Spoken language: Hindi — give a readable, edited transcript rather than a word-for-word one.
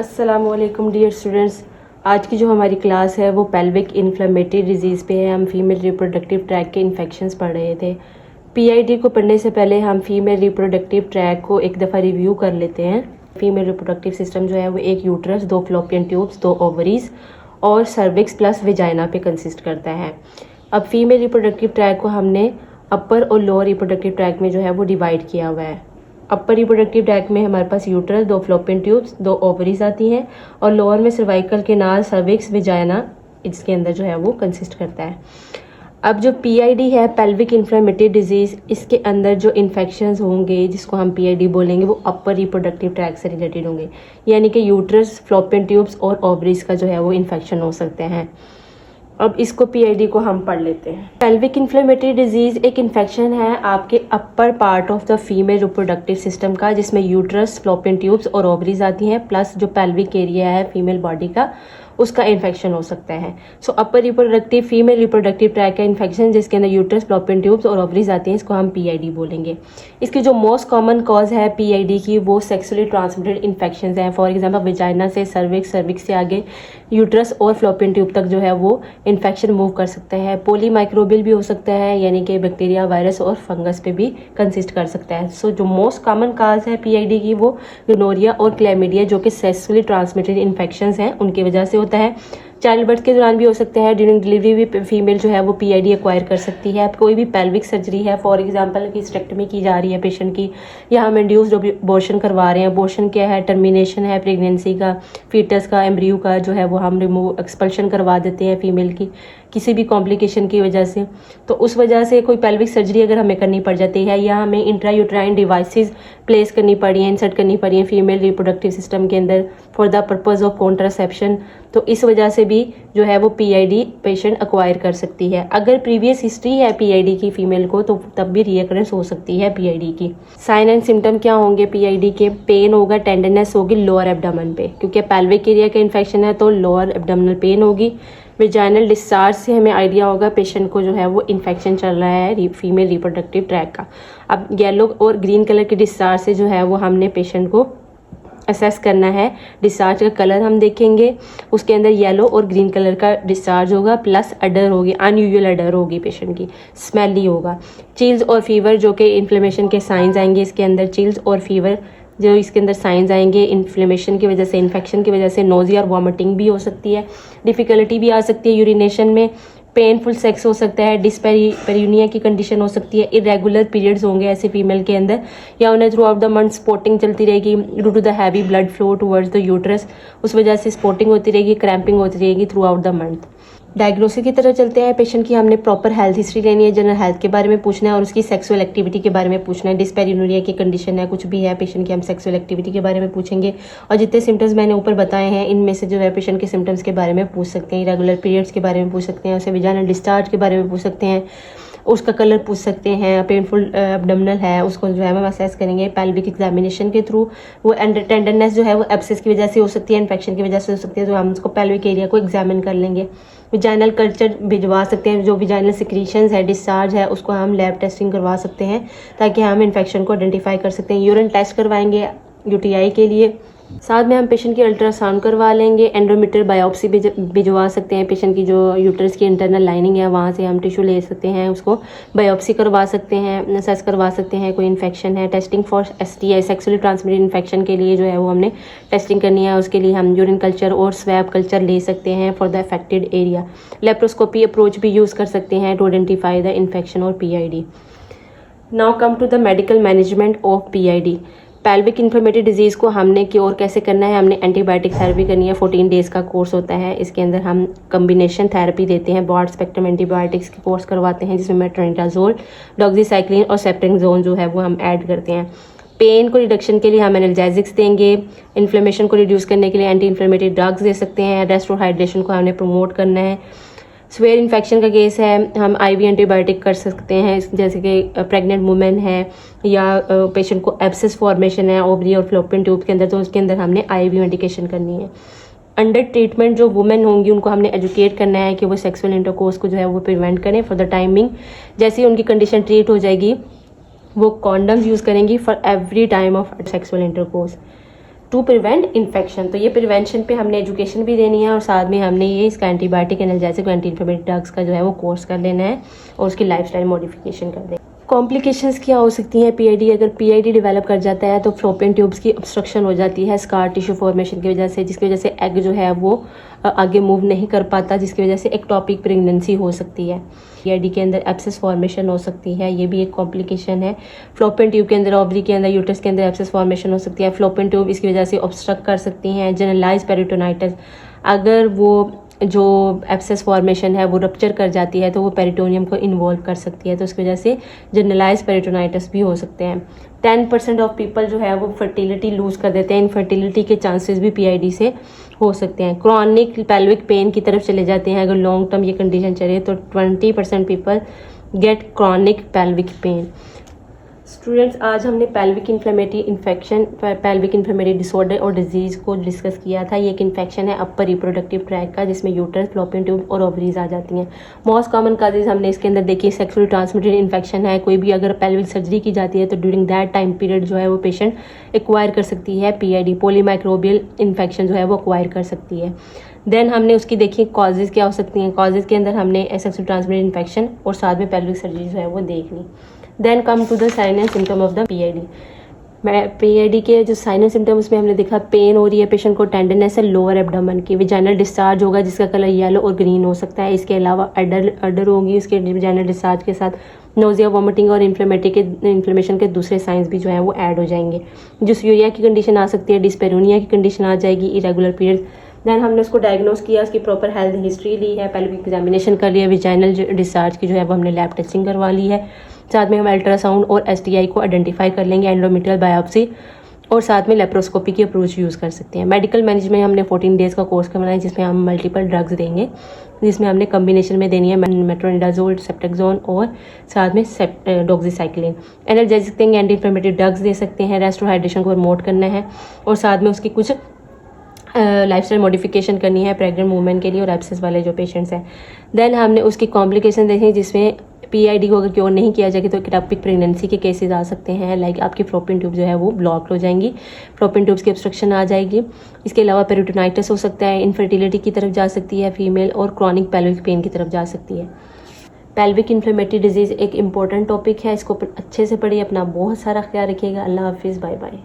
अस्सलामुअलैकुम डियर स्टूडेंट्स। आज की जो हमारी क्लास है वो पेल्विक इन्फ्लेमेटरी डिजीज़ पे है। हम फीमेल रिप्रोडक्टिव ट्रैक के इन्फेक्शंस पढ़ रहे थे। पीआईडी को पढ़ने से पहले हम फीमेल रिप्रोडक्टिव ट्रैक को एक दफ़ा रिव्यू कर लेते हैं। फीमेल रिप्रोडक्टिव सिस्टम जो है वो एक यूट्रस, 2 फ्लोपियन ट्यूब्स, 2 ओवरीज और सर्विक्स प्लस विजाइना पे कंसिस्ट करता है। अब फीमेल रिप्रोडक्टिव ट्रैक को हमने अपर और लोअर रिप्रोडक्टिव ट्रैक में जो है वो डिवाइड किया हुआ है। अपर रिप्रोडक्टिव ट्रैक में हमारे पास यूट्रस, 2 फ्लोपियन ट्यूब्स, 2 ओवरीज आती हैं और लोअर में सर्वाइकल केनाल, सर्विक्स, विजाइना इसके अंदर जो है वो कंसिस्ट करता है। अब जो पीआईडी है, पेल्विक इन्फ्लेमेटरी डिजीज़, इसके अंदर जो इन्फेक्शंस होंगे जिसको हम पीआईडी बोलेंगे वो अपर रिप्रोडक्टिव ट्रैक से रिलेटेड होंगे, यानी कि यूट्रस, फ्लोपियन ट्यूब्स और ओवरीज का जो है वो इन्फेक्शन हो सकते हैं। अब इसको पीआईडी को हम पढ़ लेते हैं। पेल्विक इन्फ्लेमेटरी डिजीज एक इन्फेक्शन है आपके upper part of the female reproductive system का, जिसमें यूट्रस, फ्लोपियन ट्यूब्स और ओवरीज आती हैं, प्लस जो पेल्विक एरिया है फीमेल बॉडी का उसका इन्फेक्शन हो सकता है। सो अपर रिप्रोडक्टिव फीमेल रिप्रोडक्टिव ट्रैक का इन्फेक्शन जिसके अंदर यूट्रस, फ्लोपियन ट्यूब्स और ओवरीज आती हैं, इसको हम पीआईडी बोलेंगे। इसकी जो मोस्ट कॉमन कॉज है पीआईडी की वो सेक्सुअली ट्रांसमिटेड इन्फेक्शंस हैं। फॉर एग्जांपल विजाइना से सर्विक्स, सर्विक्स से आगे यूट्रस और फ्लोपियन ट्यूब तक जो है वो इन्फेक्शन मूव कर सकता है। पोली माइक्रोबियल भी हो सकता है, यानी कि बैक्टीरिया, वायरस और फंगस पे भी कंसिस्ट कर सकता है। सो जो मोस्ट कॉमन काज है पीआईडी की वो गोनोरिया और क्लैमिडिया, जो कि सेक्सुअली ट्रांसमिटेड इन्फेक्शंस हैं, उनकी वजह से होता है। चाइल्ड बर्थ के दौरान भी हो सकते हैं। ड्यूरिंग डिलीवरी भी फीमेल जो है वो पीआईडी एक्वायर कर सकती है। कोई भी पेल्विक सर्जरी है, फॉर एग्जांपल की हिस्टेक्टमी की जा रही है पेशेंट की, या हम इंड्यूस्ड अबॉर्शन करवा रहे हैं। अबॉर्शन क्या है? टर्मिनेशन है प्रेगनेंसी का, फीटस का, एम्ब्रियो का जो है वो हम रिमूव एक्सपल्शन करवा देते हैं फीमेल की किसी भी कॉम्प्लिकेशन की वजह से। तो उस वजह से कोई पेल्विक सर्जरी अगर हमें करनी पड़ जाती है, या हमें इंट्रायूट्राइन डिवाइसेस प्लेस करनी पड़ी हैं, इंसर्ट करनी पड़ी हैं फीमेल रिप्रोडक्टिव सिस्टम के अंदर for the purpose of contraception, तो इस वजह से भी जो है वो पीआईडी पेशेंट एक्वायर कर सकती है। अगर प्रीवियस हिस्ट्री है पीआईडी की फीमेल को तो तब भी रीअकरेंस हो सकती है पीआईडी की। साइन एंड सिम्टम क्या होंगे पीआईडी के? पेन होगा, टेंडरनेस होगी लोअर एब्डोमेन पे, क्योंकि पेल्विक एरिया का इन्फेक्शन है तो लोअर एब्डोमिनल पेन होगी। विजाइनल डिस्चार्ज से हमें आइडिया होगा पेशेंट को जो है वो इन्फेक्शन चल रहा है फीमेल रिप्रोडक्टिव ट्रैक का। अब येलो और ग्रीन कलर के डिस्चार्ज से जो है वो हमने पेशेंट को असेस करना है। डिस्चार्ज का कलर हम देखेंगे, उसके अंदर येलो और ग्रीन कलर का डिस्चार्ज होगा, प्लस अडर होगी, अनयूजुअल अडर होगी पेशेंट की, स्मेली होगा। चिल्स और फीवर जो कि इन्फ्लेमेशन के साइंस आएंगे इसके अंदर, चिल्स और फीवर जो इसके अंदर साइंस आएंगे इन्फ्लेमेशन की वजह से, इन्फेक्शन की वजह से। नोजिया और वॉमिटिंग भी हो सकती है, डिफिकल्टी भी आ सकती है यूरिनेशन में, पेनफुल सेक्स हो सकता है, डिस्पेरियूनिया की कंडीशन हो सकती है, इरेगुलर पीरियड्स होंगे ऐसे फीमेल के अंदर, या उन्हें throughout the month spotting चलती रहेगी due to the heavy blood flow towards the uterus, उस वजह से स्पॉटिंग होती रहेगी, क्रैम्पिंग होती रहेगी throughout the month. Diagnosis की तरह चलते हैं पेशेंट की, हमने प्रॉपर हेल्थ हिस्ट्री लेनी है, जनरल हेल्थ के बारे में पूछना है और उसकी सेक्सुअल एक्टिविटी के बारे में पूछना है। डिस्पेरियूनिया की कंडीशन है, कुछ भी है पेशेंट की, हम सेक्सुअल एक्टिविटी के बारे में पूछेंगे। और जितने सिम्टम्स मैंने ऊपर बताए हैं इनमें से जो है पेशेंट के सिम्टम्स के बारे में पूछ सकते हैं, रेगुलर पीरियड्स के बारे में पूछ सकते हैं, उसे विजाइनल डिस्चार्ज के बारे में पूछ सकते हैं, उसका कलर पूछ सकते हैं, पेनफुल एब्डोमिनल है उसको जो है हम असेस करेंगे पेल्विक एग्जामिनेशन के थ्रू। वो टेंडरनेस जो है वो एब्सेस की वजह से हो सकती है, इन्फेक्शन की वजह से हो सकती है, तो हम उसको पेल्विक एरिया को एग्जामिन कर लेंगे। विजाइनल कल्चर भिजवा सकते हैं, जो विजाइनल सिक्रीशंस है, डिस्चार्ज है, उसको हम लैब टेस्टिंग करवा सकते हैं ताकि हम इन्फेक्शन को आइडेंटिफाई कर सकते हैं। यूरिन टेस्ट करवाएंगे यूटीआई के लिए, साथ में हम पेशेंट की अल्ट्रासाउंड करवा लेंगे। एंडोमीटर बायोप्सी भिजवा सकते हैं, पेशेंट की जो यूट्रस की इंटरनल लाइनिंग है वहाँ से हम टिश्यू ले सकते हैं, उसको बायोप्सी करवा सकते हैं, असेस करवा सकते हैं कोई इन्फेक्शन है। Testing for STI, sexually transmitted infection के लिए जो है वो हमने टेस्टिंग करनी है, उसके लिए हम यूरिन कल्चर और स्वैब कल्चर ले सकते हैं for the affected area. Laparoscopy approach भी यूज़ कर सकते हैं टू आइडेंटिफाई द इन्फेक्शन और PID. Now come to the medical management of PID. Pelvic inflammatory disease को हमने क्योर कैसे करना है? हमने एंटीबायोटिक थेरेपी करनी है, 14 डेज़ का कोर्स होता है। इसके अंदर हम कम्बिनेशन थेरेपी देते हैं, ब्रॉड स्पेक्ट्रम एंटीबायोटिक्स के कोर्स करवाते हैं, जिसमें मेट्रोनिडाजोल, डॉक्सीसाइक्लिन और सेप्टेंजोन जो है वो हम ऐड करते हैं। पेन को रिडक्शन के लिए हम एनाल्जेसिक्स देंगे, इन्फ्लेमेशन को रिड्यूस करने के लिए एंटी इन्फ्लेमेटरी ड्रग्स दे सकते हैं, रेस्ट और हाइड्रेशन को हमने प्रमोट करना है। स्वेयर इन्फेक्शन का केस है, हम आईवी एंटीबायोटिक कर सकते हैं, जैसे कि प्रेग्नेंट वुमेन है या पेशेंट को एब्सेस फॉर्मेशन है ओवरी और फ्लोपियन ट्यूब के अंदर, तो उसके अंदर हमने आईवी मेडिकेशन करनी है। अंडर ट्रीटमेंट जो वुमेन होंगी उनको हमने एजुकेट करना है कि वो सेक्सुअल इंटरकोर्स को जो है वो प्रिवेंट करें फॉर द टाइमिंग। जैसे ही उनकी कंडीशन ट्रीट हो जाएगी वो कॉन्डम्स यूज़ करेंगी for every time of sexual intercourse. To prevent infection. तो ये प्रिवेंशन पे हमने एजुकेशन भी देनी है और साथ में हमने ये इसका antibiotic analgesic anti inflammatory drugs का जो है वो कोर्स कर लेना है और उसकी लाइफस्टाइल मॉडिफिकेशन कर देना। कॉम्प्लिकेशंस क्या हो सकती हैं पीआईडी? अगर पीआईडी डेवलप कर जाता है तो फ्लोपियन ट्यूब्स की ऑब्स्ट्रक्शन हो जाती है स्कार टिश्यू फॉर्मेशन की वजह से, जिसकी वजह से एग जो है वो आगे मूव नहीं कर पाता, जिसकी वजह से एक्टोपिक प्रेगनेंसी हो सकती है। पीआईडी के अंदर एब्सेस फॉर्मेशन हो सकती है, ये भी एक कॉम्प्लिकेशन है। फ्लोपियन ट्यूब के अंदर, ओवरी के अंदर, यूट्रस के अंदर एब्सेस फॉर्मेशन हो सकती है। फ्लोपियन ट्यूब इसकी वजह से ऑब्स्ट्रक्ट कर सकती हैं। जनरलाइज पेरिटोनाइटिस, अगर वो जो एब्सेस फॉर्मेशन है वो रप्चर कर जाती है तो वो पेरिटोनियम को इन्वॉल्व कर सकती है, तो उसकी वजह से जनरलाइज पेरिटोनाइटिस भी हो सकते हैं। 10% ऑफ पीपल जो है वो फर्टिलिटी लूज कर देते हैं। इनफर्टिलिटी के चांसेस भी पीआईडी से हो सकते हैं। क्रॉनिक पेल्विक पेन की तरफ चले जाते हैं अगर लॉन्ग टर्म ये कंडीशन चले तो 20% people get chronic pelvic pain. Students, आज हमने pelvic inflammatory infection, pelvic inflammatory disorder और डिजीज़ को डिस्कस किया था। ये एक इन्फेक्शन है अपर रिप्रोडक्टिव ट्रैक का, जिसमें यूट्रस, फ्लोपियन ट्यूब और ओवरीज आ जाती हैं। मोस्ट कॉमन काजेज हमने इसके अंदर देखी, सेक्सुअली ट्रांसमिटेड इन्फेक्शन है। कोई भी अगर पेल्विक सर्जरी की जाती है तो ड्यूरिंग दैट टाइम पीरियड जो है वो पेशेंट एक्वायर कर सकती है पीआईडी, पॉलीमाइक्रोबियल इन्फेक्शन जो है वो एक्वायर कर सकती है। देन हमने उसकी देखी कॉजेज़ क्या हो सकती हैं। कॉजेज़ के अंदर हमने सेक्सुअली ट्रांसमिटेड इन्फेक्शन और साथ में पेल्विक सर्जरी जो है वो देख ली। Then come to the sign and symptom of the PID. PID के जो साइन एंड सिम्टम उसमें हमने देखा पेन हो रही है पेशेंट को, टेंडरनेस है लोअर एब्डोमेन की, विजाइनल डिस्चार्ज होगा जिसका कलर येलो और ग्रीन हो सकता है। इसके अलावा अडर होगी उसके विजाइनल डिस्चार्ज के साथ, नोजिया, वॉमिटिंग और इन्फ्लेमेशन के दूसरे साइंस भी जो है वो ऐड हो जाएंगे। डिस्यूरिया की कंडीशन आ सकती है, डिस्पेरोनिया की कंडीशन आ जाएगी, इरेगुलर पीरियड। देन हमने उसको डायग्नोस किया, उसकी प्रॉपर हेल्थ हिस्ट्री ली है, पेल्विक एग्जामिनेशन कर लिया, विजाइनल डिस्चार्ज की जो है वो हमने लैब टेस्टिंग करवा ली है। साथ में हम अल्ट्रासाउंड और एसटीआई को आइडेंटिफाई कर लेंगे, एंडोमेट्रियल बायोप्सी, और साथ में लेप्रोस्कोपी की अप्रोच यूज़ कर सकते हैं। मेडिकल मैनेजमेंट हमने 14 डेज़ का कोर्स करवाना है जिसमें हम मल्टीपल ड्रग्स देंगे, जिसमें हमने कम्बिनेशन में देनी है मेट्रोनिडाजोल, सेप्टेक्सोन और साथ में डॉक्सीसाइक्लिन। एनर्जेटिक देंगे, एंटी इन्फ्लेमेटरी ड्रग्स दे सकते हैं, रेस्ट और हाइड्रेशन को प्रमोट करना है और साथ में उसकी कुछ लाइफस्टाइल मॉडिफिकेशन करनी है प्रेग्नेंट वूमेन के लिए और एब्सेस वाले जो पेशेंट्स हैं। देन हमने उसकी कॉम्प्लिकेशन देखी जिसमें पीआईडी को अगर क्योर नहीं किया जाएगा तो एक्टोपिक प्रेगनेंसी के केसेस आ सकते हैं, लाइक आपकी फ्लोपियन ट्यूब जो है वो ब्लॉक हो जाएंगी, फ्लोपियन ट्यूब्स की ऑब्स्ट्रक्शन आ जाएगी। इसके अलावा पेरिटोनाइटिस हो सकता है, इनफर्टिलिटी की तरफ जा सकती है फीमेल, और क्रॉनिक पेल्विक पेन की तरफ जा सकती है। पेल्विक इन्फ्लेमेटरी डिजीज़ एक इंपॉर्टेंट टॉपिक है, इसको अच्छे से पढ़िए, अपना बहुत सारा ख्याल रखिएगा। अल्लाह हाफिज़, बाय बाय।